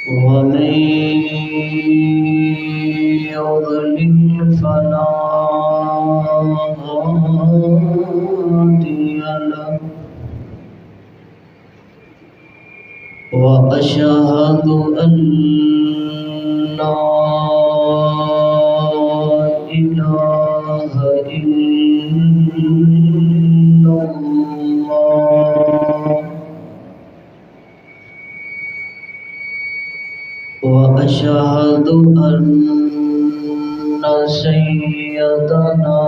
ومن يضلل فلا هادي له وأشهد أن لا إله إلا الله وأشهد أن سيدنا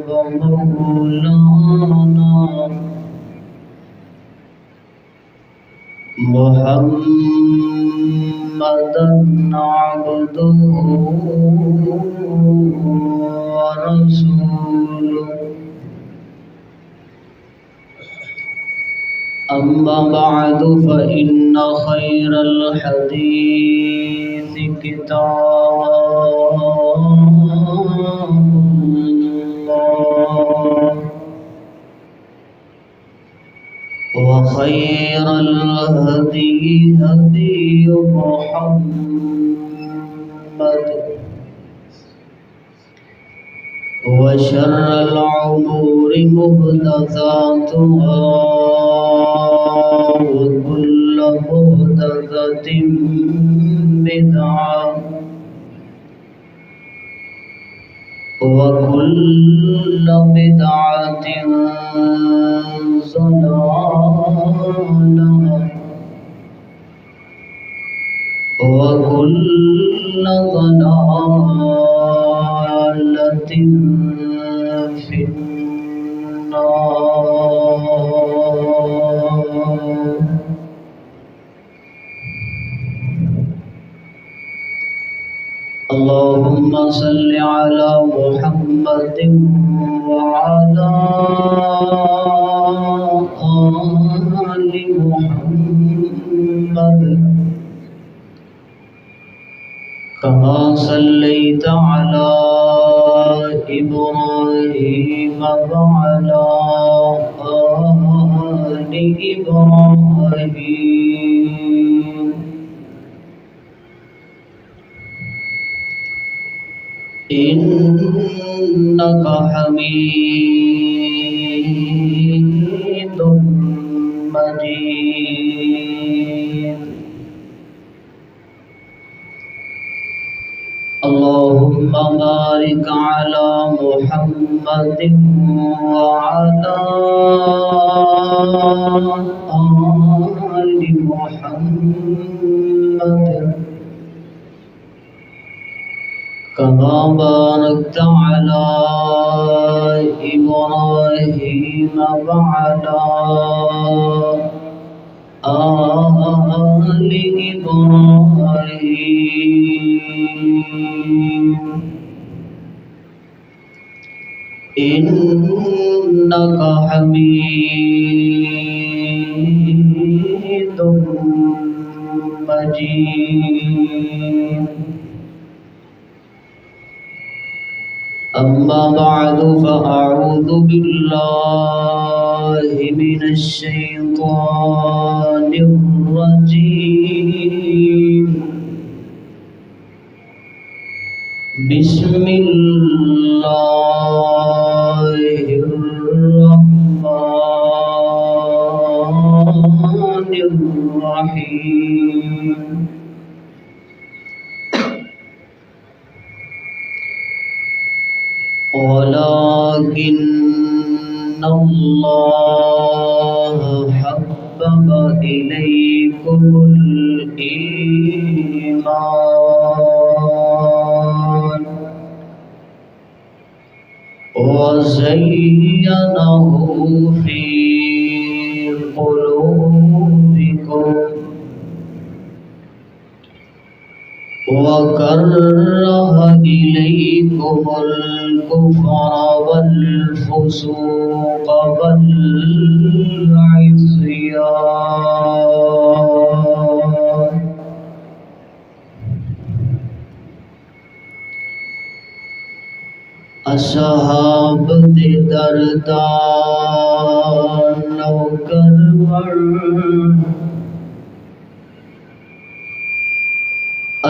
ومولانا محمدا عبده ورسوله أما بعد فإن خير الحديث كتاب الله وخير الهدي هدي محمد وشر الأمور محدثاتها وكل محدثة بدعة وكل بدعة ضلالة وكل ضلالة في النار. اللهم صل على محمد وعلى آل محمد كما صليت على إبراهيم وعلى آل إبراهيم إنك حميد مجيد. اللهم بارك على محمد وعلى آل محمد كما باركت على إبراهيم وعلى آل إبراهيم إنك حميد مجيد. أما بعد فأعوذ بالله من الشيطان الرجيم. بسم الله الرحمن الرحيم. ولكن الله حبب إليكم الإيمان وزينه في قلوبكم وكره إليكم الكفر والفسوق والعصيان أصحاب دردان نوکر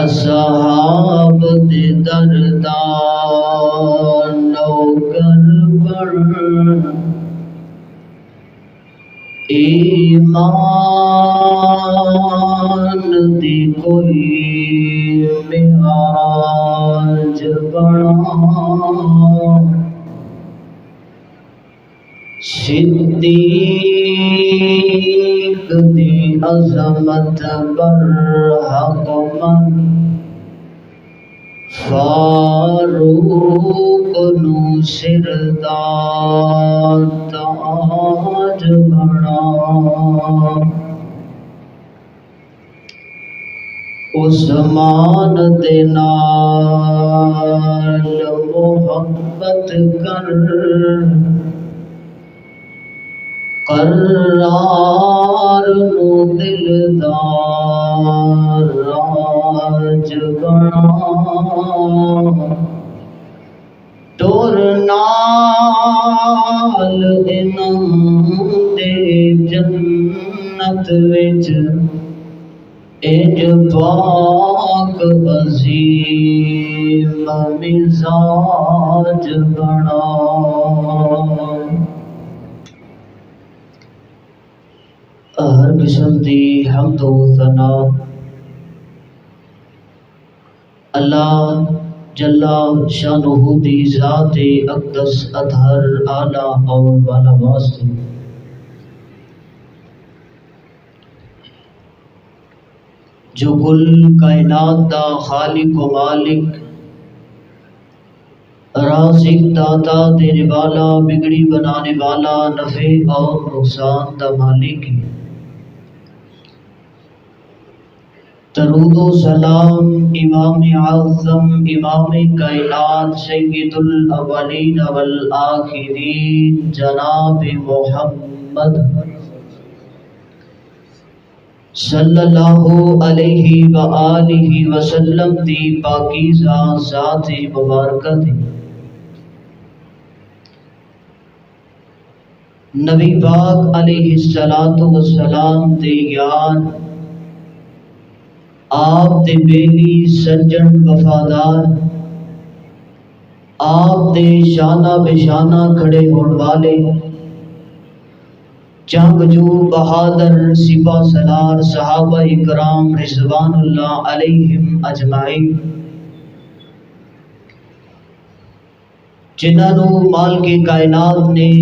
اصحاب دے دردان نوکر پر ایمان دی کوئی معراج بنا صدیق دی عظمت پر حکمت فاروق نو سردار تاج بنا عثمان دے نال محبت کر قرار نو دلدار راج بنا ٹور نال انہاں دے جنت وچ اج پاک عظیم مزاج بنا ہر قسم دی حمد و ثنا اللہ جل شانہ دی ذات اقدس اطہر اعلی اور بالا واسطے جو کل کائنات دا خالق و مالک رازق داتا دینے والا بگڑی بنانے والا نفع اور نقصان دا مالک ہے درود و سلام امام اعظم امام کائنات سید الاولین والآخرین جناب محمد صلی اللہ علیہ وآلہ وسلم دی پاکیزہ ذات مبارکہ دی نبی پاک علیہ السلام دے یار آپ دے بیلی سجن وفادار آپ دے شانہ بشانہ کھڑے ہون والے جنگجو بہادر سپاہ سالار صحابہ اکرام رضوان اللہ علیہم اجمعین جنہاں نو مال کے کائنات نے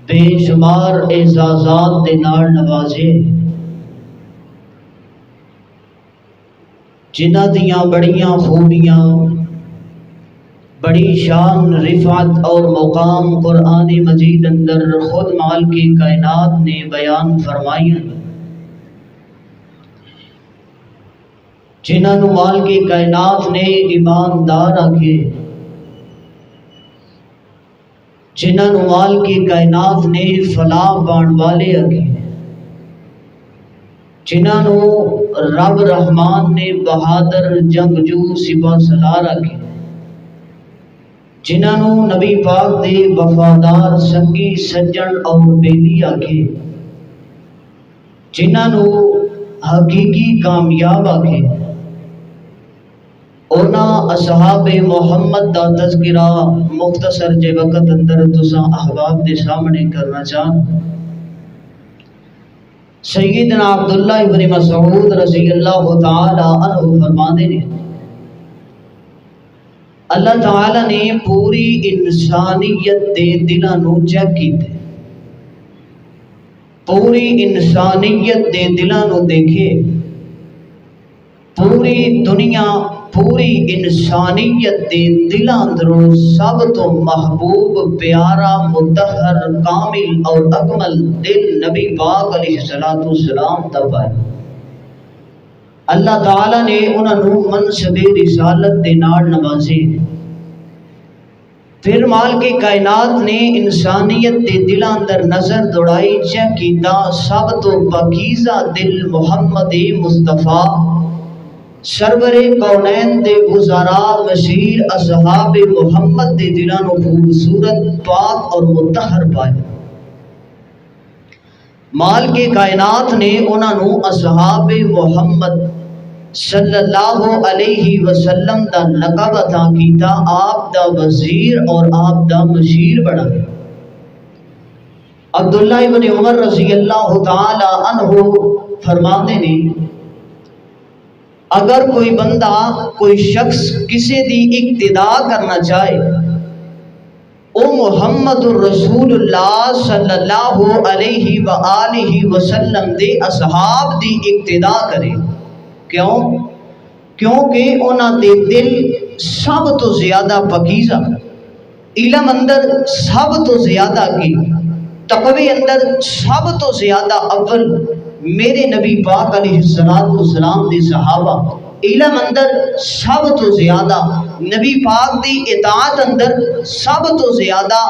بے شمار اعزازات دے نال نوازے جنہاں دیاں بڑیاں خوبیاں بڑی شان رفعت اور مقام قرآن مجید اندر خود مال کی کائنات نے بیان فرمائی جنہاں نو مال کی کائنات نے ایماندار آکھے جنہاں نو مال کی کائنات نے فلاح بان والے آکھے جنہاں نو رب رحمان نے بہادر جنگجو سپاہ سالار آکھے جنہاں نو نبی پاک دے وفادار سنگی سجن اور بیلی آکھے جنہاں نو حقیقی کامیاب آکھے اونا اصحاب محمد دا تذکرہ مختصر جے وقت اندر تساں احباب دے سامنے کرنا چاہن سیدنا عبداللہ بن مسعود رضی اللہ تعالی عنہ فرمانے نے اللہ تعالی نے پوری انسانیت دے دلاں نو چیک کیتے پوری انسانیت دے دلاں نو دیکھے پوری دنیا پوری انسانیت دے دلاں اندروں سب تو محبوب پیارا مطہر کامل اور اکمل دل نبی پاک علیہ السلام تب ہے اللہ تعالیٰ نے انہاں نو منصب رسالت دے نال نوازے پھر مال کے کائنات نے انسانیت دے دلاں اندر نظر دوڑائی چیک کیتا سب تو پاکیزہ دل محمد مصطفیٰ سرور کونین دے وزراء وزیر اصحاب محمد دے دلاں نو خوبصورت پاک اور مطہر پائے مال کے کائنات نے انہاں نو اصحاب محمد صلی اللہ علیہ وسلم دا لقب عطا کیتا، آپ دا وزیر اور آپ دا مشیر بنایا۔ عبداللہ ابن عمر رضی اللہ تعالی عنہ فرماتے نے اگر کوئی بندہ کوئی شخص کسی دی اقتدا کرنا چاہے او محمد الرسول اللہ صلی اللہ علیہ وآلہ وسلم دے اصحاب دی اقتدا کرے۔ کیوں؟ کیونکہ انہاں دے دل سب تو زیادہ پاکیزہ، علم اندر سب تو زیادہ کی، تقوی اندر سب تو زیادہ اول میرے نبی پاک علیہ السلام دے صحابہ، علم اندر سب تو زیادہ، نبی پاک دی اطاعت اندر سب تو زیادہ،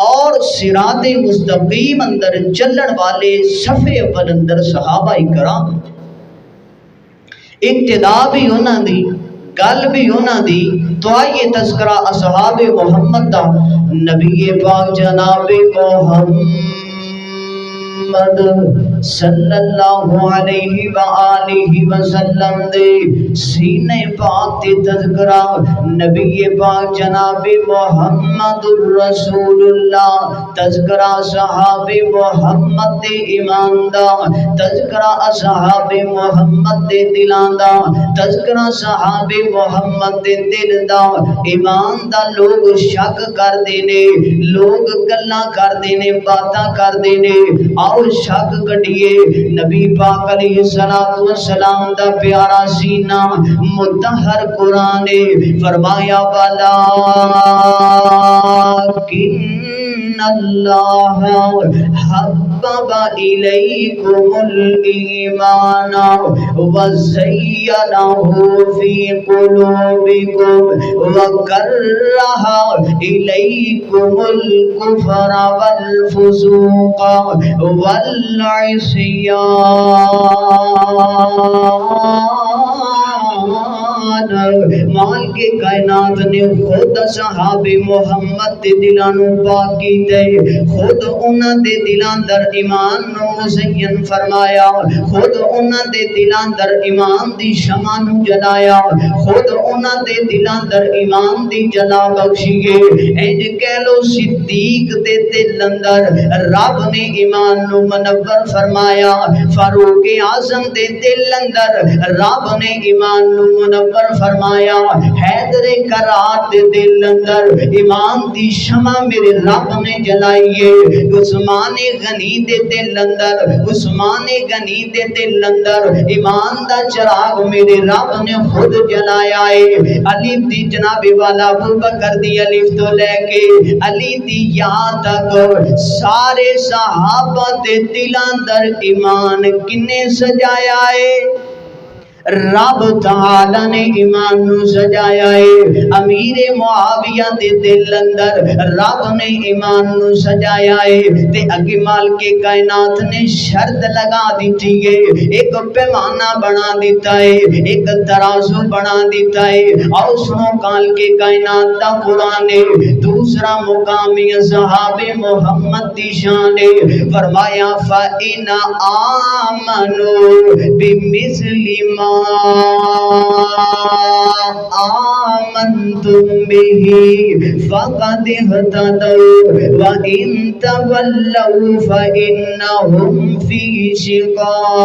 اور صراط مستقیم اندر چلن والے صفے اول اندر صحابہ کرام۔ اقتدا بھی انہاں دی، گل بھی انہاں دی، تو آئیے تذکرہ اصحاب محمد دا۔ نبی پاک جناب محمد صلی اللہ علیہ وآلہ وسلم دے سینے پاک تے تذکرہ، نبی پاک جناب محمد الرسول اللہ، تذکرہ صحاب محمد دے ایمان دا، تذکرہ اصحاب محمد دے دلان دا، تذکرہ صحاب محمد دے دل دا۔ ایمان دا لوگ شک کر دینے، لوگ گلاں کر دینے، باتاں کر دینے، آؤ شک کٹیے۔ نبی پاک علیہ السلام دا پیارا سینہ متحر قرآن نے فرمایا وَلَٰكِنَّ اللَّهَ حَبَّبَ إِلَيْكُمُ الْإِيمَانَ وَزَيَّنَهُ فِي قُلُوبِكُمْ وَكَرَّهَ إِلَيْكُمُ الْكُفْرَ وَالْفُسُوقَ وَالْعِصْيَانَ۔ مال کے کائنات نے خود صحاب محمد دے دلانوں پاک کیتے، خود انہاں دے دلان در ایمان نو مزین فرمایا، خود انہاں دے دلان در ایمان دی شمع نو جلایا، خود انہاں دے دلان در ایمان دی جلا بخشیے۔ انج کہہ لو صدیق دے دل اندر رب نے ایمان نو منور فرمایا، فاروق اعظم دے دل اندر رب نے ایمان نو منور فرمایا، حیدر کرار دے دل اندر ایمان دی شمع میرے رب نے جلائیے، عثمان غنی دے دل اندر، عثمان غنی دے دل اندر ایمان دا چراغ میرے رب نے خود جلایا ہے۔ الف دی جناب والا ابو بکر دی الف تو لے کے علی دی یا تک سارے صحابہ دے دلاں در ایمان کنے سجایا ہے؟ رب تعالی نے ایمان نو سجایا ہے۔ امیر معاویہ دے دل اندر رب نے ایمان نو سجایا ہے، تے اگے مال کے کائنات نے شرط لگا دیتی ہے، ایک پیمانہ بنا دیتا ہے، ایک ترازو بنا دیتا ہے۔ اور سنو کال کے کائنات دا قرآن ہے، دوسرا مقامی صحاب محمد دی شان ہے، فرمایا فَإِنَ آمَنُوا بِمِثْلِ مَا آمنتم به فقد اهتدوا وإن تولوا فإنهم في شقاق۔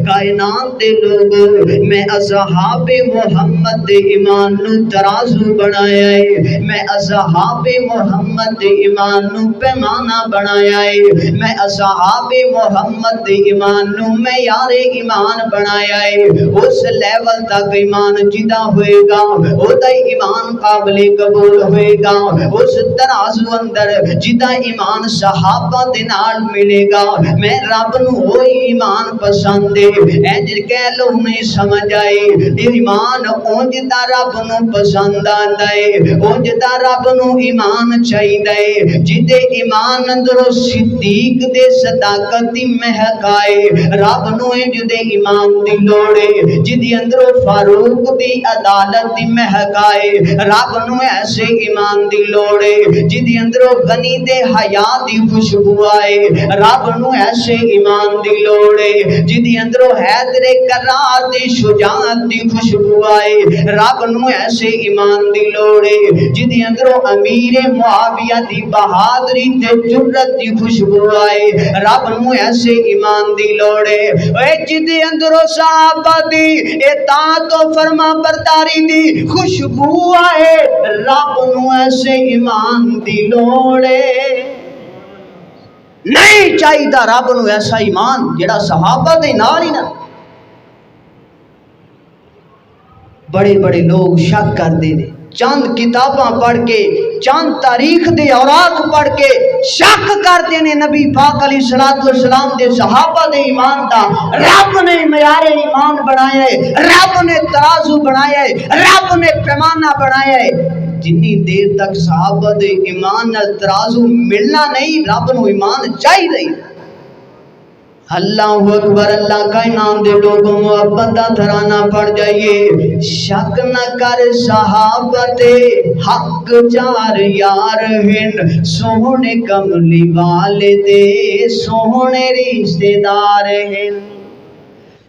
کائنات دے لوگوں، میں اصحاب محمد دے ایمان نو ترازو بنایا ہے، میں اصحاب محمد دے ایمان نو پیمانہ بنایا ہے، میں اصحاب محمد دے ایمان نو معیار ایمان بنایا ہے۔ اس لیول تک ایمان جدا ہوئے گا، او دا ایمان قابل قبول ہوئے گا۔ اس ترازو اندر جدا ایمان صحابہ دے نال ملے گا، میں رب نو وہی ایمان پسند پسند ہے انج کہہ لو نہیں سمجھ آئے ایمان اونج دا رب نو پسند آندا ہے اونج دا رب نو ایمان چاہیے جدے ایمان اندروں صدیق دے صداقت دی مہک آئے رب نو انج دے ایمان دی لوڑے جدی اندروں فاروق دی عدالت دی مہک آئے رب نو ایسے ایمان دی لوڑے جدی اندروں غنی دے حیا دی خوشبو آئے رب نو ایسے ایمان دی لوڑے جدی اندروں حیدر کرار دی شجاعت دی خوشبو آئے رب نو ایسے ایمان دی لوڑے جدی اندروں امیر معاویہ دی بہادری تے جرت دی خوشبو آئے رب نو ایسے ایمان دی لوڑے اے جدی اندروں صحابہ دی اطاعت و فرما برداری دی خوشبو آئے رب نو ایسے ایمان دی لوڑے نہیں چاہیے رب نو ایسا ایمان جڑا صحابہ دے نال ہی نہ بڑے بڑے لوگ شک کرتے ہیں چند کتاباں پڑھ کے چند تاریخ دے اوراق پڑھ کے شک کرتے ہیں نبی پاک علیہ الصلوۃ والسلام دے صحابہ دے ایمان دا رب نے معیار ایمان بنایا ہے رب نے ترازو بنایا ہے رب نے پیمانہ بنایا ہے جنی دیر تک صحابہ دے ایمان نال ترازو ملنا نہیں رب نو ایمان چاہیے اللہ اکبر اللہ کا انعام دے لوگوں محبت دا ترانہ پڑ جائیے شک نہ کر صحابت حق چار یار ہیں سونے کملی والے دے سونے رشتے دار ہیں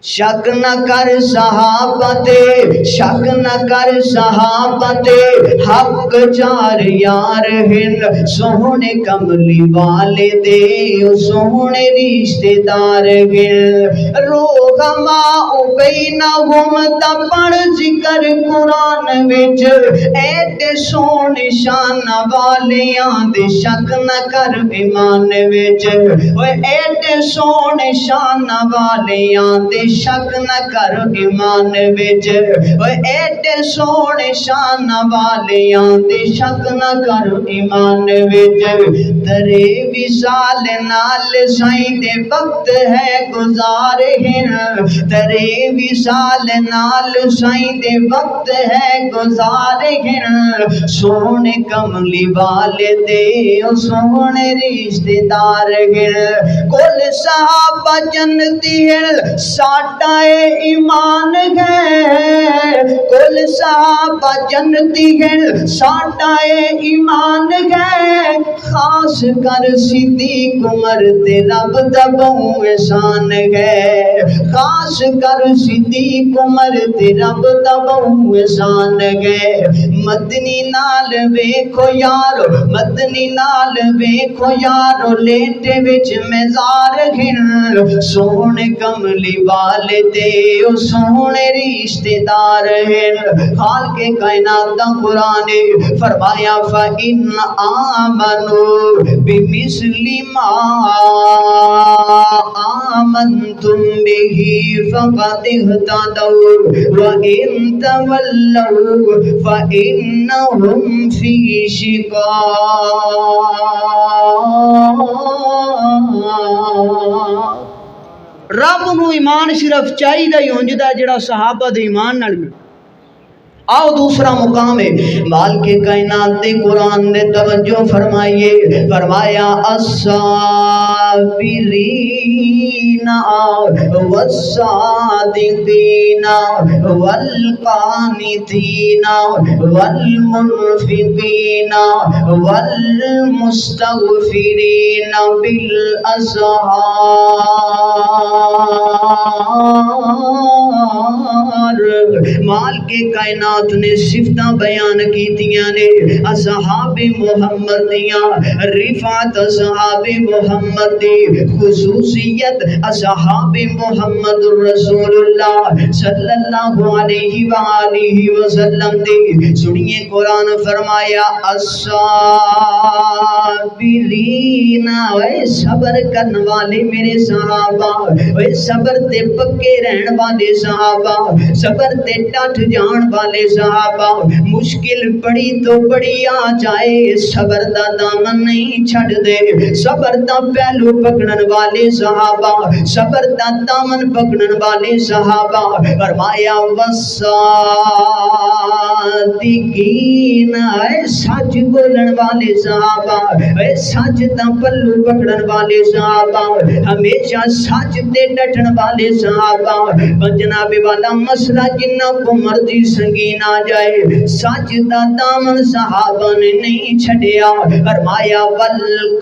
شک نہ کر صحابت شک نہ کر صحابت حق چار یار ہیں سونے کملی والے دے سونے رشتے دار ہیں روغما بینہم تپڑ ذکر قرآن وچ ایڈے سونے شان والیاں دے شک نہ کر ایمان وچ ایڈے سونے شان والیاں دے شک نہ کر ایمان وچ ایڈے سونے شان والیاں دے شک نہ کر ایمان وچ ترے وصال نال سائیں دے وقت ہے گزار ہیں ترے وصال نال سائیں دے وقت ہے گزار ہیں سونے کملی والے دے سونے رشتے دار ہیں کل صحابہ جنتی ہیں ساڈا ایمان ہے کل صحابہ جنتی ہیں ساڈا ایمان ہے خاص کر صدیق عمر تے رب دا بہو احسان ہے خاص کر صدیق عمر تے رب دا بہو احسان ہے مدنی نال ویکھو یارو مدنی نال ویکھو یارو لیٹے وچ مزار گھن سونے کملی والے دے سونے رشتے دار ہیں خالق کائنات دا قرآن فرمایا فَإِنْ آمَنُوا بِمِثْلِ مَا آمَنْتُمْ بِهِ فَقَدِ اهْتَدَوْا وَإِنْ تَوَلَّوْا فَإِنَّهُمْ فِي شِقَاقٍ رب نو ایمان صرف چاہیے ہی ہونجدا جڑا صحابہ دے ایمان نال مل آؤ دوسرا مقام ہے مالک کائنات دے قرآن نے توجہ فرمائیے فرمایا الصابرین والصادقین والقانتین والمنفقین والمستغفرین بالاسحار مال کے کائنات نے صفتاں بیان کیتیاں نے اصحاب محمد دیاں رفعت اصحاب محمد دی خصوصیت اصحاب محمد رسول اللہ صلی اللہ علیہ وآلہ وسلم دی سنیے قرآن فرمایا الصابرین اے صبر کرنے والے میرے صحابہ اے صبر صبر تے پکے رہن والے صحابہ، صبر تے ڈٹ جان والے صحابہ، مشکل بڑی تو بڑی آ جائے صبر دا دامن نہیں چھڑ دے، صبر دا پہلو پکڑن والے صحابہ، صبر دا دامن پکڑن والے صحابہ، فرمایا والصادقین، اے سچ بولن والے صحابہ، اے سچ دا پلو پکڑن والے صحابہ، ہمیشہ سچ تے ڈٹن والے صحابہ، جناب والا مسئلہ جنہ کو مرضی سنگین آ جائے سچ دا دامن صحابہ نے نہیں چھڑیا، فرمایا والقانتین،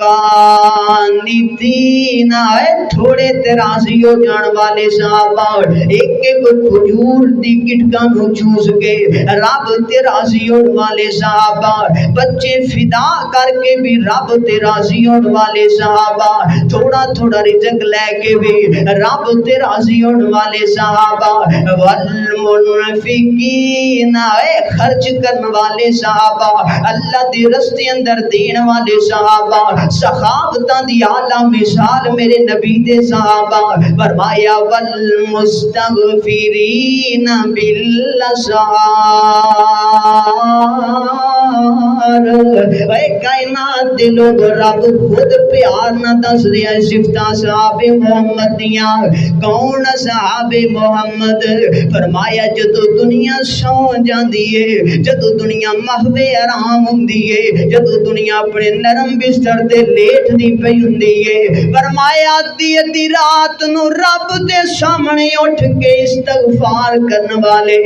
اے تھوڑے ترازی ہو جان والے صحابہ، ایک ایک کھجور دی گٹکاں نو چوس کے رب تے راضی ہون والے صحابہ، بچے فدا کر کے بھی رب تے راضی ہون والے صحابہ، تھوڑا تھوڑا رزق لے کے بھی رب تے راضی ہون والے صحابہ، والمنفقین، اے خرچ کرن والے صحابہ، اللہ دے رستے اندر دین والے صحابہ، سخاوتاں دی اعلی مثال میرے نبی دے صحابہ، فرمایا والمستغفرین بالاسحار، اے کائنات دے لوگ رب خود پیار نہ دس دیا صفتاں صحاب محمد دیاں، کون صحاب محمد؟ فرمایا جدو دنیا سو جاندی ہے، جدو دنیا محوے آرام ہوندی ہے، جدو دنیا اپنے نرم بستر تے لیٹ دی پئی ہوندی ہے، فرمایا ادھی رات نو رب دے سامنے اٹھ کے استغفار کرن والے،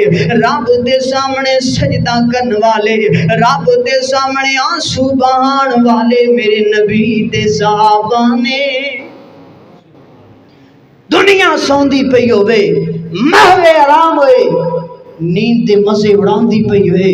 رب دے سامنے سجدہ کرن والے، رب دے سامنے آنسو بہان والے میرے نبی دے صحابہ نے، دنیا سوندی پئی ہوئے، محوے آرام ہوئے، نیند دے مزے اڑان دی پئی ہوئے،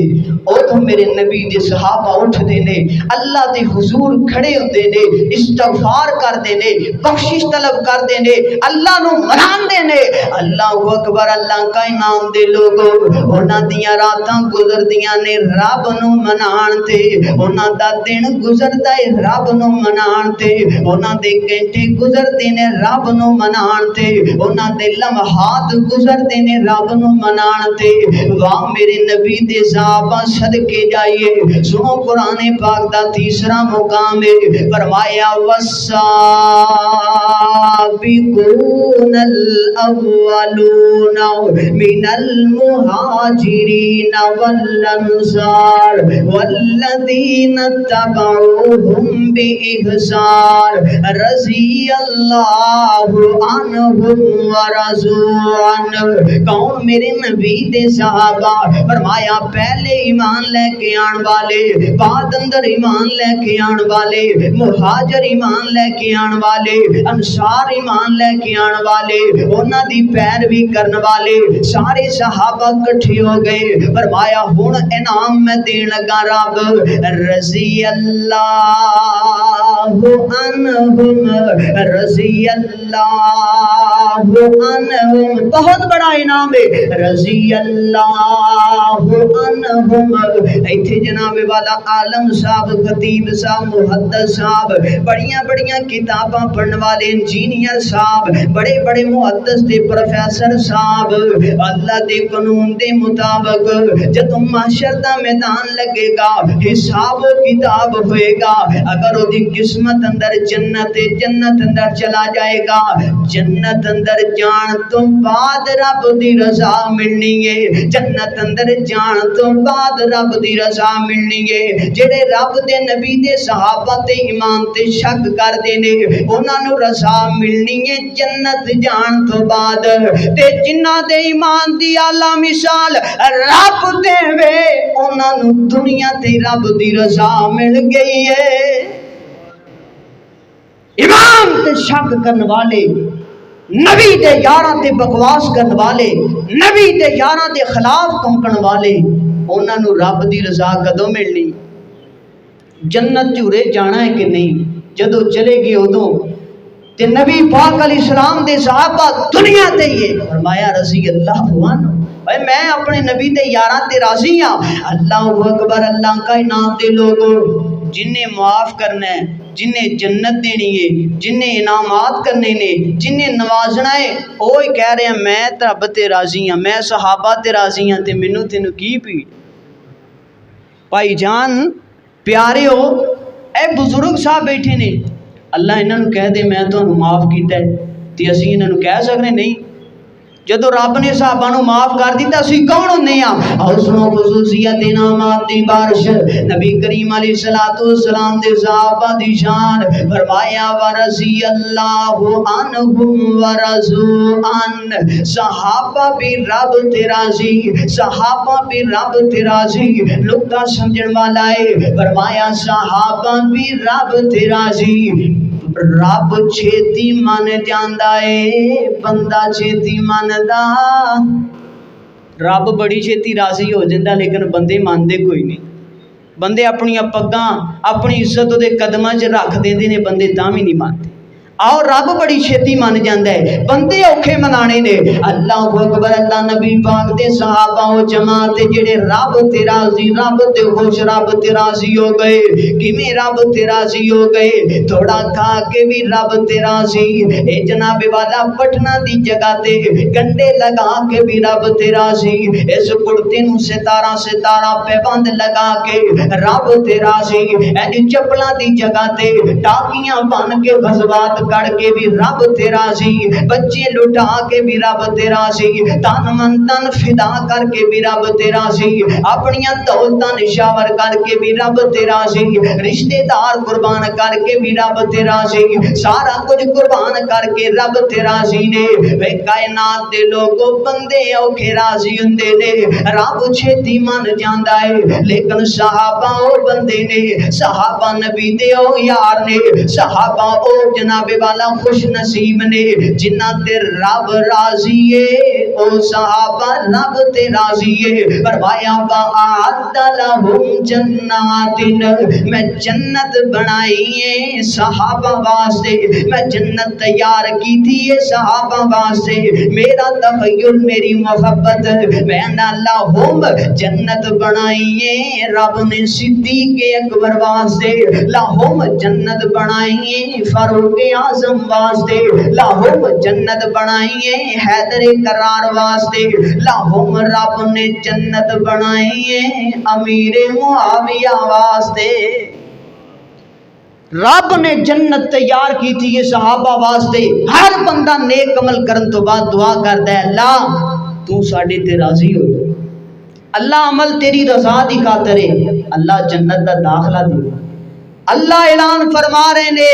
او تو میرے نبی دے صحابہ اٹھ دینے، اللہ دے حضور کھڑے ہو دینے، استغفار کر دینے، بخشش طلب کر دینے، اللہ نو منان دینے، اللہ اکبر، اللہ کا انعام دے لوگو، انہاں دیاں راتاں گزر دیاں نے رب نو منان تے، انہاں دا دن گزر دے رب نو منان تے، انہاں دے گھنٹے گزر دینے رب نو منان تے، انہاں دے لمحات گزر دینے رب نو منان تے، واہ میرے نبی دے صحابہ صدقے جائیے، سنو قرآن پاک دا تیسرا مقام ہے، فرمایا والسابقون الاولون من المہاجرین والانصار والذین اتبعوہم بإحسان رضی اللہ عنہم ورضوا عنہ، کون میرے نبی دے صحابہ، فرمایا پہلے ایمان لے کے آن والے، بعد اندر ایمان لے کے آن والے، مہاجر ایمان لے کے آن والے، انصار ایمان لے کے آن والے، انہاں دی پیروی کرن والے سارے صحابہ کٹھے ہو گئے، فرمایا ہن انعام میں دین لگا رب، رضی اللہ عنہم، رضی اللہ عنہم، بہت بڑا انعام ہے، رضی اللہ عنہم۔ ایتھے جناب والا عالم صاحب، خطیب صاحب، محدث صاحب، بڑیاں بڑیاں کتاباں پڑھن والے انجینئر صاحب، بڑے بڑے محدث دے پروفیسر صاحب، اللہ دے قانون دے مطابق جدوں محشر دا میدان لگے گا، حساب و کتاب ہوئے گا، اگر وہ دی قسمت اندر جنت اندر چلا جائے گا، جنت اندر جان تو بعد رب دی رضا ملنی ہے، جنت اندر جان تو بعد رب دی رضا ملنی ہے، جڑے رب دے نبی دے صحابہ تے ایمان تے شک کر دینے انہاں نو رضا ملنی ہے جنت جان تو بعد، تے جنہاں دے ایمان دی اعلی مثال رب دے وے انہاں نو دنیا تے رب دی رضا مل گئی ہے۔ ایمان تے شک کرن والے، نبی دے یاراں تے بکواس کرن والے، نبی دے یاراں دے خلاف کمکن والے، انہاں نو رب دی رضا کدوں ملنی؟ جنت جھورے جانا ہے کہ نہیں؟ جدو چلے گئے ادوں تے نبی پاک علیہ السلام دے صحابہ دنیا تے ہی فرمایا رضی اللہ عنہ، میں اپنے نبی دے یاراں تے راضی ہاں، اللہ اکبر، اللہ کا انعام دے لوگوں، جن نے معاف کرنا ہے جنہیں جنت دینی ہے، جنہیں انعامات کرنے نے، جنہیں نوازنا ہے، وہی کہہ رہے ہیں میں رب تے راضی ہاں، میں صحابہ تے راضی ہاں، تے مینوں تینوں کی پیڑ۔ بھائی جان پیارے ہو، اے بزرگ صاحب بیٹھے نے، اللہ انہاں نوں کہہ دے میں تانوں معاف کیتا ہے تے اسی انہاں نوں کہہ سکنے نہیں؟ جدو رب نے صحابہ نو معاف کر دیتا اسی کون ہونے ہاں؟ اور سنو خصوصیت انعامات دی بارش، نبی کریم علیہ السلام دے صحابہ دی شان، فرمایا ورضی اللہ عنہم ورضوا عنہ، صحابہ بھی رب تے راضی، صحابہ بھی رب تے راضی۔ نکتہ سمجھن والا ہے، فرمایا صحابہ بھی رب تے راضی۔ رب چھیتی من جاندا ہے، بندہ چھیتی مندا، رب بڑی چھیتی راضی ہو جاندا لیکن بندے مانتے کوئی نہیں۔ بندے اپنی پگاں اپنی عزت دے قدماں 'چ رکھ دیندے نے، بندے تاں بھی نہیں مانتے۔ آؤ رب بڑی چھیتی من جاندا ہے، بندے اوکھے منانے نے۔ اللہ اکبر، اللہ نبی پاک دے صحابہ و جماعت جڑے رب تے راضی، رب تے خوش، رب تے راضی ہو گئے۔ کیویں رب تے راضی ہو گئے؟ تھوڑا کھا کے بھی رب تے راضی، اے جناب والا پٹھنا دی جگہ تے گنڈے لگا کے بھی رب تے راضی، اس کرتے نوں ستارہ ستارہ پیبند لگا کے رب تے راضی، اینی چپلاں دی جگہ تے ٹاکیاں بن کے غزوات کر کے بھی رب تے راضی، بچے لٹا کے بھی رب تے راضی، تن من تن فدا کر کے بھی رب تے راضی، اپنیاں دولتاں نشاور کر کے بھی رب تے راضی، رشتے دار قربان کر کے بھی رب تے راضی، سارا کچھ قربان کر کے رب تے راضی نے۔ اے کائنات دے لوگوں بندے اوکھے راضی ہوندے نے، رب چھیتی من جاندا ہے، لیکن صحابہ او بندے نے، صحابہ نبی دے او یار نے، صحابہ او جناب والا خوش نصیب نے جنہ تے رب راضی ہے، او صحابہ رب تے راضی ہے۔ فرمایا وَأَعَدَّ لَهُمْ جَنَّاتٍ، میں جنت بنائی ہے صحابہ واسطے، میں جنت تیار کی تھی صحابہ واسطے، میرا تخیل میری محبت، میں لَهُمْ جنت بنائی ہے رب نے صدیق اکبر واسطے، لَهُمْ جنت بنائی ہے فاروق اعظم واسطے، لَهُمْ جنت بنائی ہے حیدر کرار واسطے، لَهُمْ رب نے جنت بنائی ہے امیر معاویہ واسطے۔ رب نے جنت تیار کی تھی یہ صحابہ واسطے۔ ہر بندہ نیک عمل کرن تو بعد دعا کرتا ہے اللہ تو ساڈے تے راضی ہو جائے، اللہ عمل تیری رضا دی خاطر ہے، اللہ جنت دا داخلہ دے۔ اللہ اعلان فرما رہے نے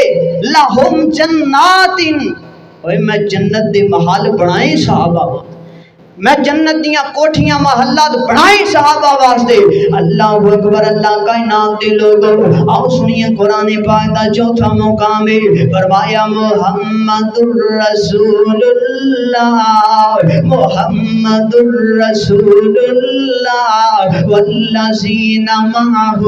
لہم جنات، اوے میں جنت دے محل بنائے صحابہ، میں جنت دیاں کوٹھیاں محلات بنائے صحابہ واسطے۔ اللہ اکبر، اللہ کائنات دے لوگوں آؤ سنیے قرآن پاک دا چوتھا مقام ہے، فرمایا محمد الرسول اللہ، محمد الرسول اللہ والذین معہ،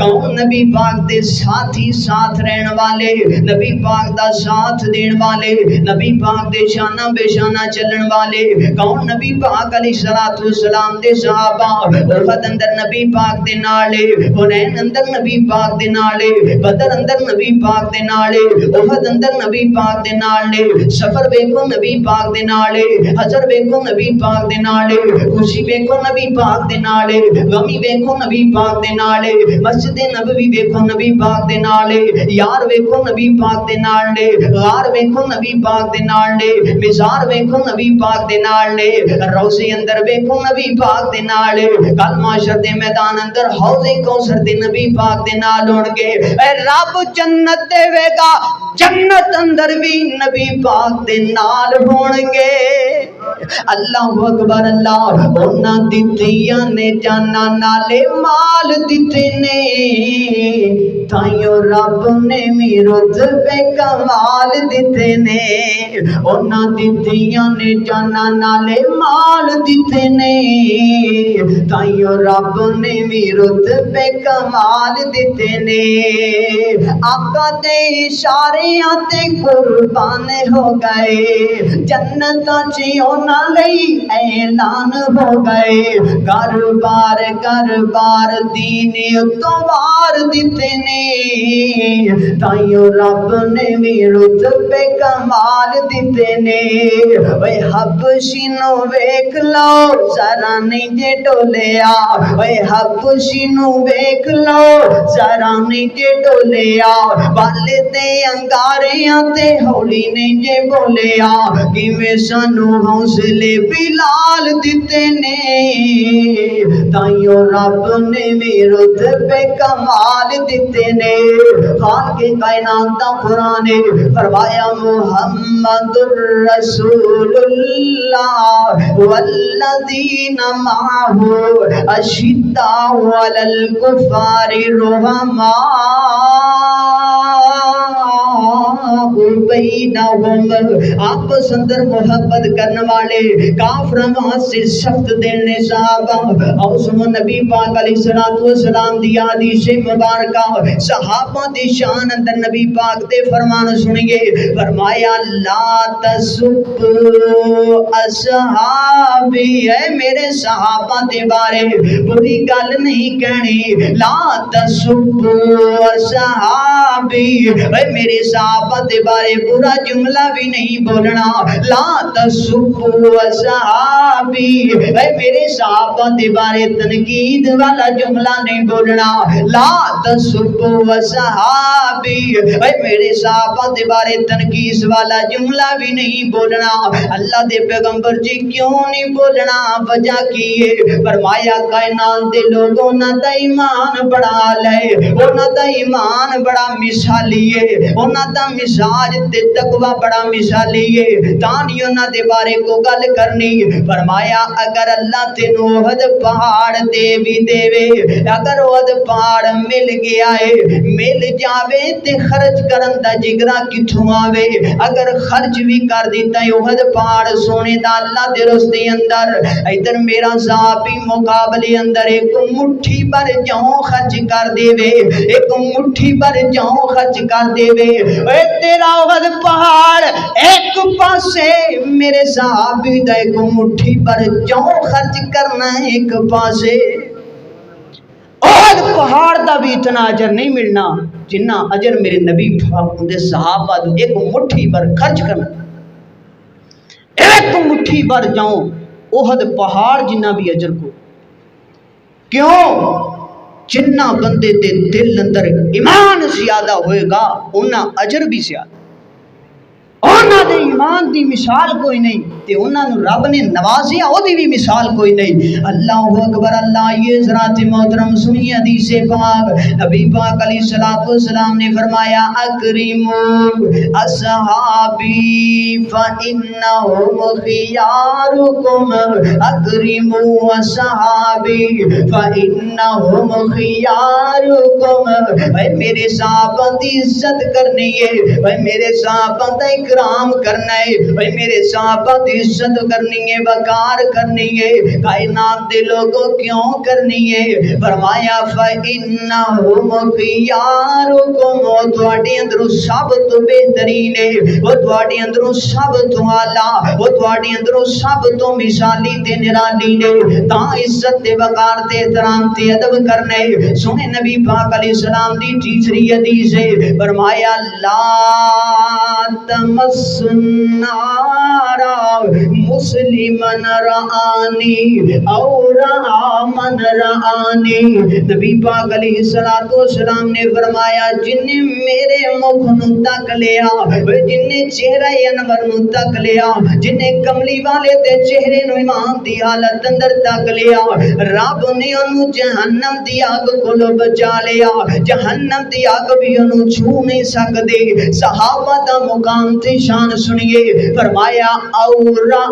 کون نبی پاک دے ساتھی ساتھ رہن والے، نبی پاک دا ساتھ دین والے، نبی پاک دے شانہ بے شانہ چلن والے، کون نبی پاک علیہ السلام دے صحابہ، احد اندر نبی پاک دے نالے، حنین اندر نبی پاک دے نالے، بدر اندر نبی پاک دے نالے، احد اندر نبی پاک دے نالے، سفر ویکھو نبی پاک دے نالے، حجر ویکھو نبی پاک دے نالے، خوشی ویکھو نبی پاک دے نالے، غمی ویکھو نبی پاک دے نالے، مسجد نبوی ویکھو نبی پاک دے نالے، یار ویکھو نبی پاک دے نالے، غار ویکھو نبی پاک دے نالے، مزار ویکھو نبی پاک دے نالے، روزے اندر ویکھو نبی پاک دے نال، کل معاشر دے میدان اندر حوض کوثر دے نبی پاک دے نال ہون گے۔ اے رب جنت دے وے گا، جنت اندر بھی نبی پاک دے نال ہون گے۔ اللہ اکبر، اللہ انہاں دتیاں نے جانا نالے مال دتے نے، تائیو رب نے میرت بے کمال دتے نے، انہاں دتیاں نے جانا نالے مال دتے نے، تائیو رب نے میرت بے کمال دتے نے۔ آقا دے اشاریاں تے قربان ہو گئے، جنت چ انہاں لئی اعلان ہو گئے، گھر بار دین اتوار دیتے نے، تائیوں رب نے بھی رتبے کمال دیتے نے۔ اوے حبشی نو ویکھ لو ذرا نہیں جے ڈولیا، اوے حبشی نو ویکھ لو ذرا نہیں جے ڈولیا، بالے تے انگاریاں تے ہولی نہیں جے بولیا، کیویں سانو حوصلے بلال دیتے نے، تائیوں رب نے بھی رتبے کمال دیتے نے۔ خالق کائنات دا قرآن فرمایا محمد الرسول اللہ والذین معہ اشداء علی الکفار رحماء بینہم، آپس اندر محبت کرنے والے، کافراں واسطے سخت دینے صحابہ۔ اور سنو نبی پاک علیہ السلام دی حدیث مبارکہ، صحابہ دی شان اندر نبی پاک دے فرمان سنیے، فرمایا لا تسبوا اصحابی، اے میرے صحابہ دے بارے بری گل نہیں کہنی، لا تسبوا اصحابی، اے میرے صحابہ دے بارے برا جملہ بھی نہیں بولنا، لا تسبوا اصحابی، اے میرے صحابہ دے بارے تنقید والا جملہ نہیں بولنا، لا تسبوا اصحابی، اے میرے صحابہ دے بارے تنقید والا جملہ بھی نہیں بولنا۔ اللہ دے پیغمبر جی کیوں نہیں بولنا؟ وجہ کی ہے؟ فرمایا کائنات دے لوگوں نہ دا ایمان بڑا لے، انہاں دا ایمان بڑا مثالی ہے، انہاں دا مزاج تے تقوی بڑا مثالی ہے، تانی انہاں دے بارے کو گل کرنی۔ فرمایا اگر اللہ تینو احد پہاڑ دے بھی دے وے، اگر احد پہاڑ مل گیا ہے، مل جاوے تے خرچ کرن دا جگرا کتھوں آوے، اگر خرچ بھی کر دیتا ہے احد پہاڑ سونے دا اللہ دے رستے اندر، ادھر میرا صحابی مقابلے اندر ایک مٹھی پر جاؤں خرچ کر دے وے، ایک مٹھی پر جاؤں خرچ کر دے وے، اے تیرا احد پہاڑ ایک پاسے، میرے صحابی دا ایک مٹھی پر جاؤں خرچ کرنا ایک پاسے، احد پہاڑ دا بھی اتنا اجر نہیں ملنا جنہ اجر میرے نبی دے صحابہ دو ایک مٹھی پر خرچ کرنا، ایک مٹھی پر جاؤں احد پہاڑ جنہ بھی اجر کو، کیوں؟ جنہ بندے دے دل اندر ایمان زیادہ ہوئے گا انہاں اجر بھی زیادہ، انہاں دے ایمان دی مثال کوئی نہیں تے انہاں نو رب نے نوازیا او دی بھی مثال کوئی نہیں۔ اللہ اکبر، اللہ، یہ حضرات محترم سنیے حدیث پاک، نبی پاک علیہ السلام نے فرمایا اکرموا اصحابی فانہم خیارکم، اکرموا اصحابی فانہم خیارکم، اے میرے صحابہ دی عزت کرنی ہے، اے میرے صحابہ دا اکرام کرنا ہے، اے میرے صحابہ دی عزت کرنی ہے، وقار کرنی ہے، کائنات دے لوگوں کیوں کرنی ہے؟ فرمایا فَإِنَّهُمْ خِيَارُكُمْ، وہ تواڈے اندروں سب تو بہترین ہے، وہ تواڈے اندروں سب تو اعلیٰ، وہ تواڈے اندروں سب تو مثالی تے نرالی نے، تاں عزت تے وقار تے احترام تے ادب کرنا ہے۔ سنے نبی پاک علیہ السلام دی تیسری حدیث ہے، فرمایا لا تمس النار مسلمن رآنی او رآ من رآنی، نبی پاک علیہ السلام نے فرمایا جن نے میرے مکھ نو تک لیا، جن نے چہرہ انور نو تک لیا، جن نے کملی والے تے چہرے نو ایمان دی حالت اندر تک لیا، رب نے انہوں جہنم دی آگ کو بچا لیا، جہنم دی آگ بھی انہوں چھو نہیں سکدے۔ صحابہ دا مقام تے شان سنیے، فرمایا او رآ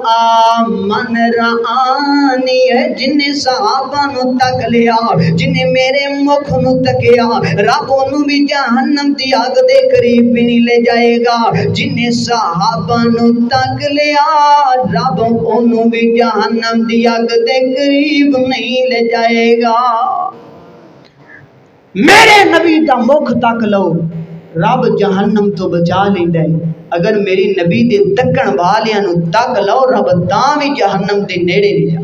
من رآنی، جن نے صحابہ نو تک لیا، جن نے میرے مکھ نو تکیا، رب انہوں بھی جہنم دی آگ دے قریب بھی نہیں لے جائے گا، جن نے صحابہ نو تک لیا، رب انہوں بھی جہنم دی آگ دے قریب نہیں لے جائے گا۔ میرے نبی دا مکھ تک لو، رب جہنم تو بچا لیندا ہے. اگر میری نبی دے تکن والیاں نو تک لو رب تاں وی جہنم دے نیڑے نہیں جا.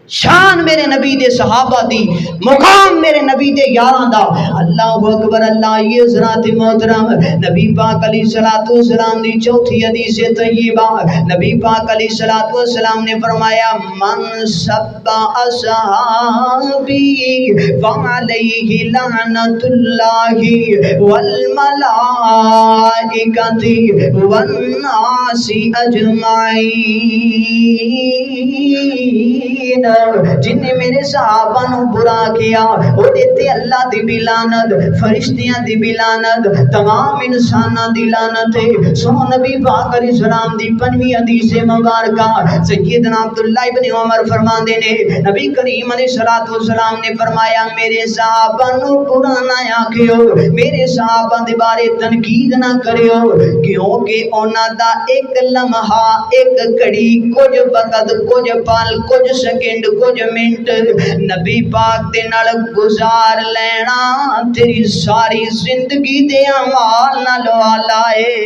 شان میرے نبی دے صحابہ دی، مقام میرے نبی دے یاراں دا. اللہ اکبر اللہ. یہ حضرات محترم نبی پاک علیہ الصلوۃ والسلام دی چوتھی حدیث طیبہ نبی پاک علیہ الصلوۃ والسلام نے فرمایا من سب اصحابی فعلیہ لعنۃ اللہ والملائکۃ والناس اجمعین. جن نے میرے صحابہ نو برا کیا او دیتے اللہ دی بھی لعنت، فرشتیاں دی بھی لعنت، تمام انساناں دی لعنت ہے. سو نبی پاک علیہ السلام دی پنویں حدیث مبارکہ سیدنا عبداللہ ابن عمر فرماندے نے نبی کریم علیہ الصلوۃ والسلام نے فرمایا میرے صحابہ نو برا نہ آکھیو، میرے صحابہ دے بارے تنقید نہ کریو، کیونکہ انہاں دا ایک لمحہ، ایک گھڑی، کچھ وقت، کچھ پل، کچھ سیکنڈ، کچھ منٹ نبی پاک دے نال گزار لینا تیری ساری زندگی دے اعمال نال والا ہے.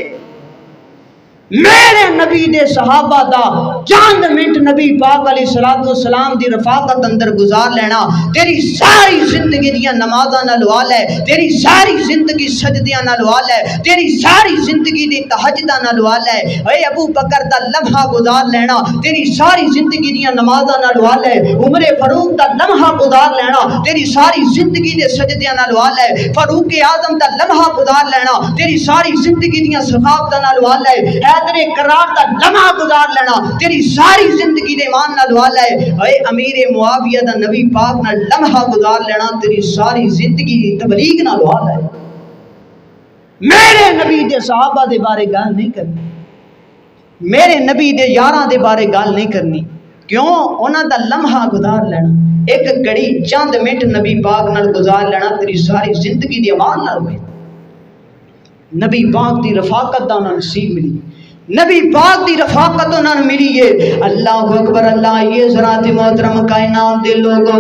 میرے نبی دے صحابہ دا چند منٹ نبی پاک علیہ الصلوۃ والسلام دی رفاقت اندر گزار لینا تیری ساری زندگی دیاں نمازاں نال والا ہے، تیری ساری زندگی سجدیاں نال والا ہے، تیری ساری زندگی دی تہجداں نال والا ہے. اے ابو بکر دا لمحہ گزار لینا تیری ساری زندگی دیاں نمازاں نال والا ہے. عمر فاروق دا لمحہ گزار لینا تیری ساری زندگی دے سجدیاں نال والا ہے. فاروق اعظم دا لمحہ گزار لینا تیری ساری زندگی دیاں ثقافتاں نال والا ہے. حیدر کرار دا لمحہ گزار لینا تیری ساری زندگی دے ایمان نال والا ہے. اے امیر معاویہ دا نبی پاک نال لمحہ گزار لینا تیری ساری زندگی دی تبلیغ نال والا ہے. میرے نبی دے صحابہ دے بارے گل نہیں کرنی، میرے نبی دے یاراں دے بارے گل نہیں کرنی. کیوں؟ انہاں دا لمحہ گزار لینا، ایک گھڑی چند منٹ نبی پاک نال گزار لینا تیری ساری زندگی دی ایمان نال ہوئے. نبی پاک دی رفاقت دا انہاں نصیب ملی، نبی پاک دی رفاقت انہاں ملی ہے. اللہ اکبر اللہ. یہ حضرات محترم کائنات دے لوگوں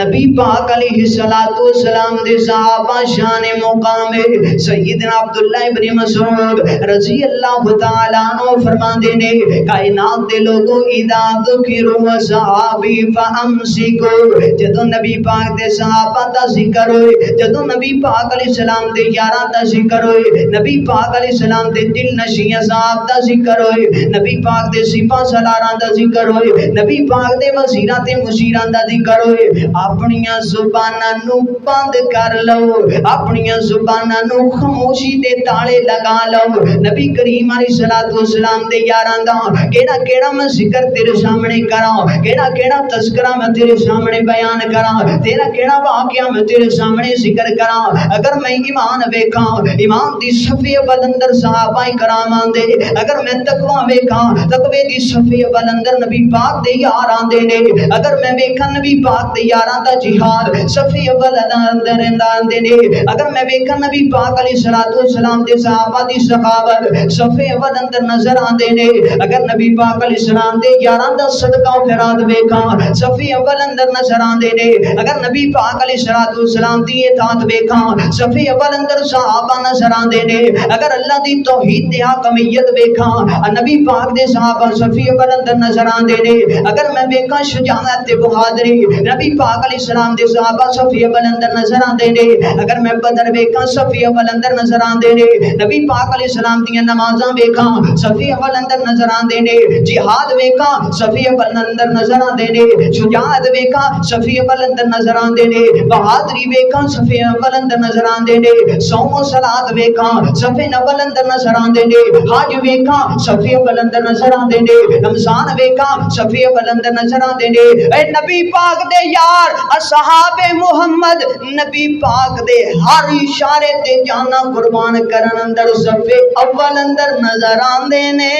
نبی پاک علیہ الصلوۃ والسلام دے صحابہ شان مقام ہے. سیدنا عبداللہ ابن مسعود رضی اللہ تعالیٰ عنہ فرماندے نے کائنات دے لوگوں اذا ذکروا صحابی فامسکوا. جدوں نبی پاک دے صحابہ دا ذکر ہوئے، جدوں نبی پاک علیہ السلام دے یاراں دا ذکر ہوئے، نبی پاک علیہ السلام دے دل نشین صاحب دا ذکر ہوئے، نبی پاک دے صفا سلاراں دا ذکر ہوئے، نبی پاک دے وزیراں تے مشیراں دا ذکر ہوئے، اپنیاں زباناں نو بند کر لو، اپنیاں زباناں نو خاموشی دے تالے لگا لو. نبی کریم علیہ الصلوۃ والسلام دے یاراں دا کیڑا کیڑا میں ذکر تیرے سامنے کراں، کیڑا کیڑا تذکرہ میں تیرے سامنے بیان کراں، تیرا کیڑا واقعہ میں تیرے سامنے ذکر کراں. اگر میں ایمان ویکھاں، ایمان دی صفے اول اندر صحابہ کرام آندے، اگر میں تقوی ویکھاں تقوی دی صفے اول اندر نبی پاک دے یار آندے نے، اگر میں ویکھاں نبی پاک دے یاراں دا جہاد صفے اول اندر آندے نے، اگر میں ویکھاں نبی پاک علیہ الصلوۃ والسلام دے صحابہ دی سخاوت صفے اول اندر نظر آندے نے، اگر نبی پاک علیہ السلام دے یاراں دا صدقہ و خیرات ویکھاں صفے اول اندر نظر آندے نے، اگر نبی پاک علیہ الصلوۃ والسلام دی اطاعت ویکھاں صفے اول اندر صحابہ نظر آندے نے، اگر اللہ دی توحید تے حاکمیت ویکھاں نبی پاک دے صحابہ صفی اول اندر نظر آندے نے، اگر میں ویکھاں شجاعت تے بہادری نبی پاک علیہ السلام دے صحابہ صفی اول اندر نظر آندے نے، اگر میں بدر ویکھاں صفی اول اندر نظر آندے نے، نبی پاک علیہ السلام دیاں نمازاں ویکھاں صفی اول اندر نظر آندے نے، جہاد ویکھاں صفی اول اندر نظر آندے نے، شجاعت ویکھاں صفی اول اندر نظر آندے نے، بہادری ویکھاں صفی اول اندر نظر آندے نے، صوم و صلاۃ ویکھاں صفی اول اندر نظر آندے نے، حج ویکھاں صفی اول اندر نظر آندے نے، رمضان ویکھاں صفی اول اندر نظر آندے نے. اے نبی پاک دے یار اصحاب محمد نبی پاک دے ہر اشارے تے جانا قربان کرن اندر صفی اول اندر نظر آندے نے.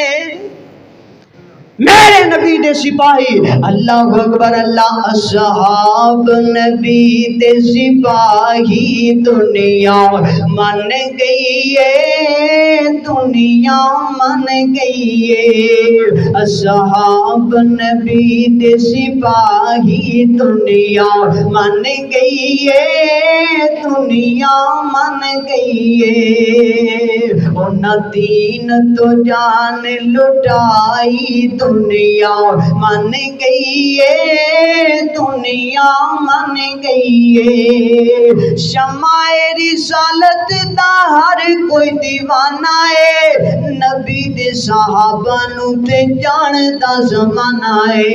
میرے نبی دے سپاہی اللہ اکبر اللہ اصحاب نبی دے سپاہی دنیا من گئی ہے دنیا من گئی ہے اصحاب نبی دے سپاہی دنیا من گئی ہے دنیا من گئی ہے انہاں دین تو جان لٹائی دنیا من گئی ہے دنیا من گئی ہے شمع رسالت دا ہر کوئی دیوانہ ہے نبی دے صحابہ نو تے جان دا زمانہ ہے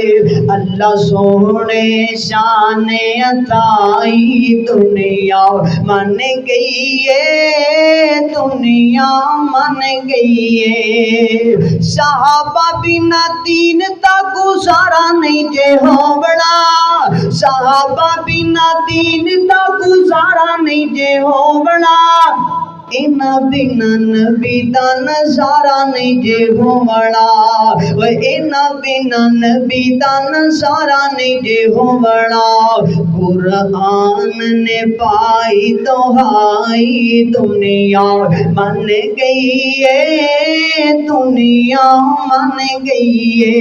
اللہ سونے شان عطائی دنیا من گئی ہے دنیا من گئی ہے صحابہ بنا دین تا گزارا نہیں جے ہووڑا صحابہ بنا دین تا گزارا نہیں جے ہووڑا اینا بنا نبی دا نظارہ نہیں جے ہووڑا اینا بنا نبی دا نظارہ نہیں جے ہووڑا قرآن نے پائی دہائی دنیا من گئی ہے دنیا من گئی ہے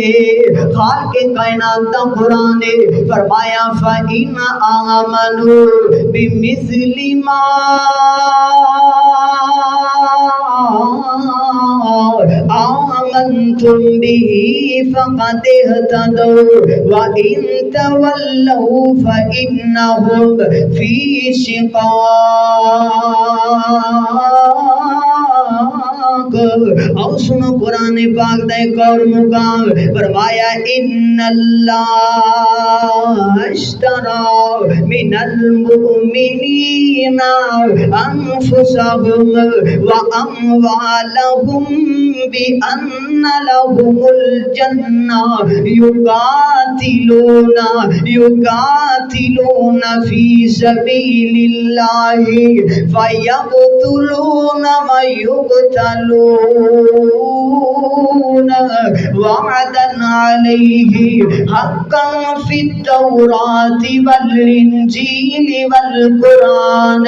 خالق کائنات دا قرآن نے فرمایا فَإِنْ آمَنُوا بِمِثْلِ مَا آمنتم به فقد اهتدوا وإن تولوا فإنهم في شقاق اور سنو قرآن پاک دا ایک اور مقام فرمایا ان اللہ اشترى من المؤمنین انفسهم واموالهم بان لهم الجنہ یقاتلون فی سبیل اللہ فیقتلون ويقتلون وعدا عليه حقا في التوراة والانجیل والقرآن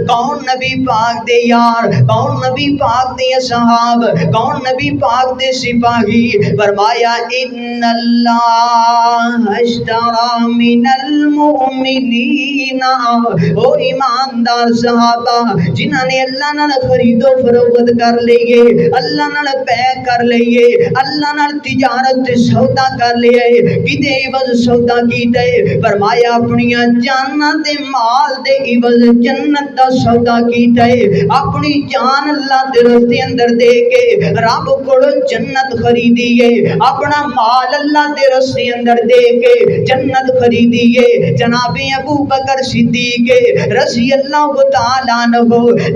کون نبی پاک دے یار کون نبی پاک دے صحاب کون نبی پاک دے سپاہی فرمایا ان اللہ اشترى من المؤمنین او ایماندار صحابہ جنہاں نے اللہ نال خرید و فروخت کر لئیے اللہ نال بے کر لئیے اللہ نال تجارت سودا کر لئیے کدے عوض سودا کیتے فرمایا اپنی جان دے مال دے عوض جنت دا سودا کیتے اپنی جان اللہ دے رستے اندر دے کے رب کول جنت خریدیے اپنا مال اللہ دے رستے اندر دے کے جنت خریدیے جناب ابو بکر صدیق رضی اللہ تعالیٰ عنہ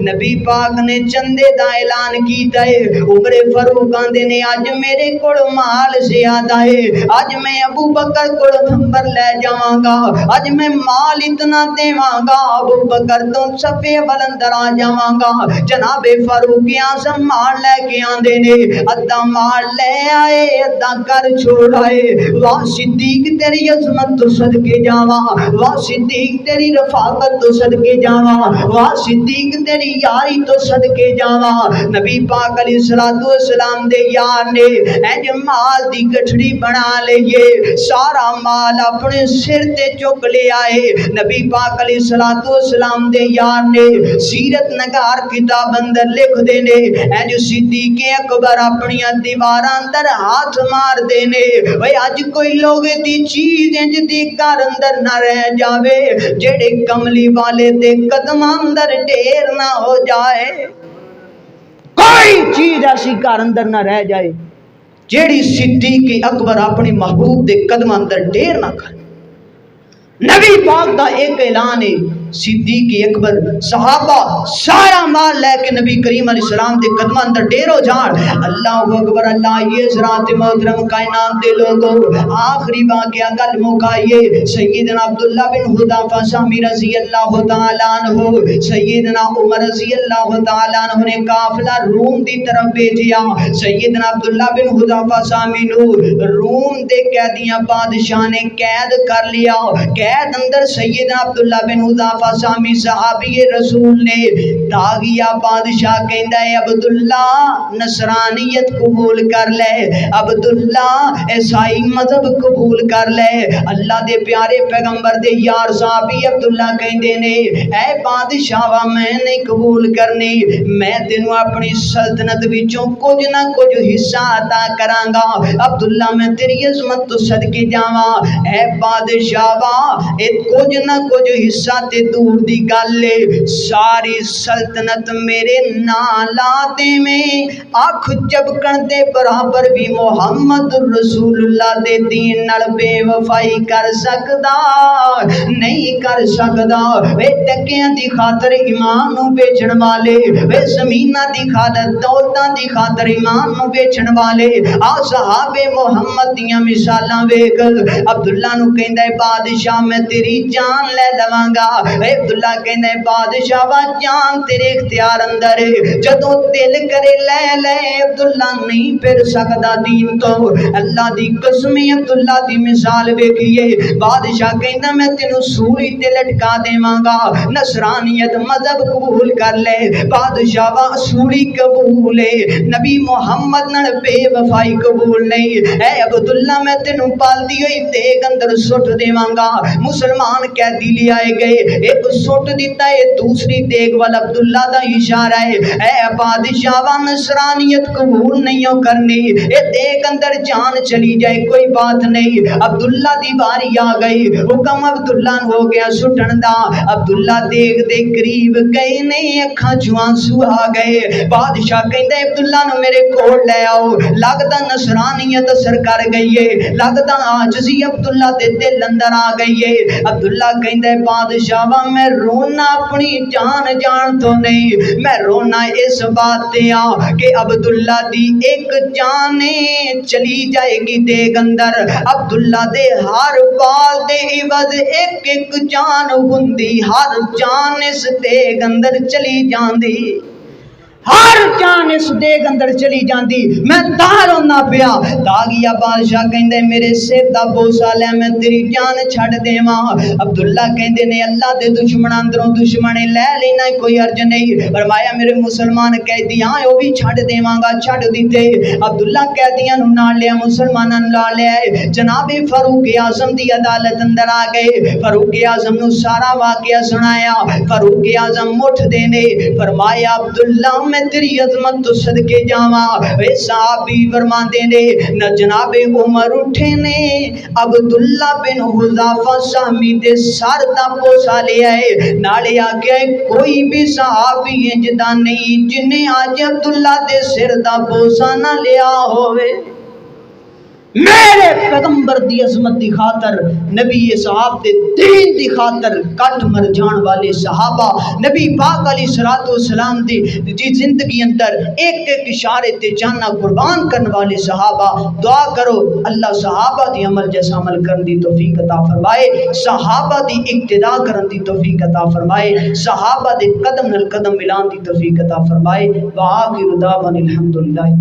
نبی پاک نے چندے دا اعلان کیتا ہے عمر فاروق آندے نے آج میرے کول مال زیادہ ہے آج میں ابو بکر کول نمبر لے جاواں گا آج میں مال اتنا دیواں گا ابو بکر تو صفے بلندر آ جاواں گا جناب فاروق اعظم مال لے کے آندے نے ادھا مال لے آئے ادھا کر چھوڑ آئے واہ صدیق تیری عظمت تو صدقے جاواں واہ صدیق تیری رفاقت تو صدقے جاواں واہ صدیق تیری یاری تو صدقے جاواں نبی پاک علیہ السلام دے یار نے اینج مال دی گٹھڑی بنا لئیے سارا مال اپنے سر تے چک لے آئے نبی پاک علیہ السلام دے یار نے سیرت نگار کتاب اندر لکھ دینے اینج صدیق اکبر اپنی دیواراں اندر ہاتھ مار دینے وے آج کوئی لوگ دی چیز انج دی کار اندر نہ رہ جاوے جڑے کملی والے دے قدم اندر ڈیر نہ ہو جائے کوئی چیز ایسی کار اندر نہ رہ جائے جیڑی صدیق اکبر اپنی محبوب دے قدم اندر ڈیر نہ کر نبی پاک دا ایک اعلان ہے، صدیق اکبر صحابہ سارا مال لے کے نبی کریم علیہ السلام دے قدماں اندر ڈیرو جان، اللہ اکبر اللہ، یہ حضرات محترم کائنات دے لوگوں، آخری واقعہ گل مکائیے، سیدنا عبداللہ بن حذیفہ سہمی رضی اللہ تعالیٰ عنہ، سیدنا عمر رضی اللہ تعالیٰ عنہ نے قافلہ روم دی طرف بھیجیا، سیدنا عبداللہ بن حذیفہ سہمی نو روم دے قیدیاں بادشاہ نے قید کر لیا، قید اندر سیدنا عبداللہ بن حذیفہ سہمی صحابی رسول نے داغیا، بادشاہ کہندا ہے عبداللہ نصرانیت قبول کر لے، عبداللہ عیسائی مذہب قبول کر لے، اللہ دے پیارے پیغمبر دے یار صحابی عبداللہ کہندے نے اے بادشاہ میں نہیں قبول کرنی، میں تینوں اپنی سلطنت وچوں کچھ نہ کچھ حصہ عطا کراں گا، عبداللہ میں تیری عظمت تو صدقے جاواں، اے بادشاہ اے کچھ نہ کچھ حصہ تے دور دی گل ہے، ساری سلطنت میرے نالاتے میں آنکھ جھپکن دے برابر بھی محمد رسول اللہ دے دین نال بے وفائی کر سکدا نہیں کر سکدا، وے ٹکیاں دی خاطر ایمان نو بیچن والے، وے زمیناں دی خاطر دولتاں دی خاطر ایمان نو بیچن والے، آ صحابے محمد دیاں مثالاں ویکھ، عبداللہ نو کہندا ہے بادشاہ میں تیری جان لے لواں گا، عبداللہ کہنے بادشاہ جان تیرے اختیار اندر ہے، جدوں دل کرے لے لے، عبداللہ نہیں پھر سکدا دین تو، اللہ دی قسم عبداللہ دی مثال ویکھیے، بادشاہ کہندا میں تینوں سولی تے لٹکا دیواں گا، نصرانیت مذہب قبول کر لے، بادشاہ سولی قبول ہے، نبی محمد نال بے وفائی قبول نہیں، اے عبداللہ میں تینوں پالدی ہوئی دیگ اندر سٹ دیواں گا، مسلمان قیدی لے آئے گئے، ایک سٹ دیتا ہے دوسری دیگ والا عبداللہ دا اشارہ ہے، اے بادشاہ نصرانیت قبول نہیں ہو کرنی، اے دیگ اندر جان چلی جائے کوئی بات نہیں، عبداللہ دی باری آ گئی، حکم عبداللہ ہو گیا سٹن دا، عبداللہ دیگ دے قریب گئے نہیں، اکھاں چوں آنسو آ گئے، بادشاہ کہندا عبداللہ نو میرے کول لے آؤ، لگدا نصرانیت اثر کر گئی ہے، لگدا عاجزی عبداللہ دے دل اندر آ گئی ہے، عبداللہ کہندا بادشاہ میں رونا اپنی جان تو نہیں، میں رونا اس بات تے کہ عبداللہ دی ایک جان چلی جائے گی دیگ اندر، عبداللہ دے ہر بال دے عوض ایک ایک جان ہوندی، ہر جان اس دیگ اندر چلی جاندی، ہر جان اس دیگ اندر چلی جاندی، میں تار ہونا پیا، داغیا بادشاہ کہندے میرے سر دا بوسا لے میں تیری جان چھڑ دیواں، عبداللہ کہندے نے اللہ دے دشمن اندروں دشمن لے لینا کوئی عرض نہیں، فرمایا میرے مسلمان قیدی آئے وہ بھی چھڑ دیواں گا، چھڑ دیتے، عبداللہ قیدیاں نو نال لیا مسلماناں نو نال لیا، جناب فاروق اعظم دی عدالت اندر آ گئے، فاروق اعظم نو سارا واقعہ سنایا، فاروق اعظم مٹھ دینے، فرمایا عبداللہ میں تیری عظمت تو صدقے جاواں، اے صحابی فرماندے نے نہ جناب عمر اٹھے نے عبداللہ بن حذیفہ سہمی دے سر دا بوسا لے آئے، نالے آگیا کوئی بھی صحابی انجدہ نہیں جنہیں آج عبداللہ دے سر دا بوسا نہ لیا ہوئے، میرے پیغمبر دی عظمت دی خاطر، نبی صاحب دے دین دی خاطر کٹ مر جان والے صحابہ، نبی پاک علیہ الصلوۃ والسلام دی زندگی اندر ایک ایک اشارے تے جانا قربان کرنے والے صحابہ، دعا کرو اللہ صحابہ دی عمل جیسا عمل کرن دی توفیق عطا فرمائے، صحابہ دی اقتداء کرن دی توفیق عطا فرمائے، صحابہ دے قدم نال قدم ملان دی توفیق عطا فرمائے، وآخر دعوانا الحمدللہ۔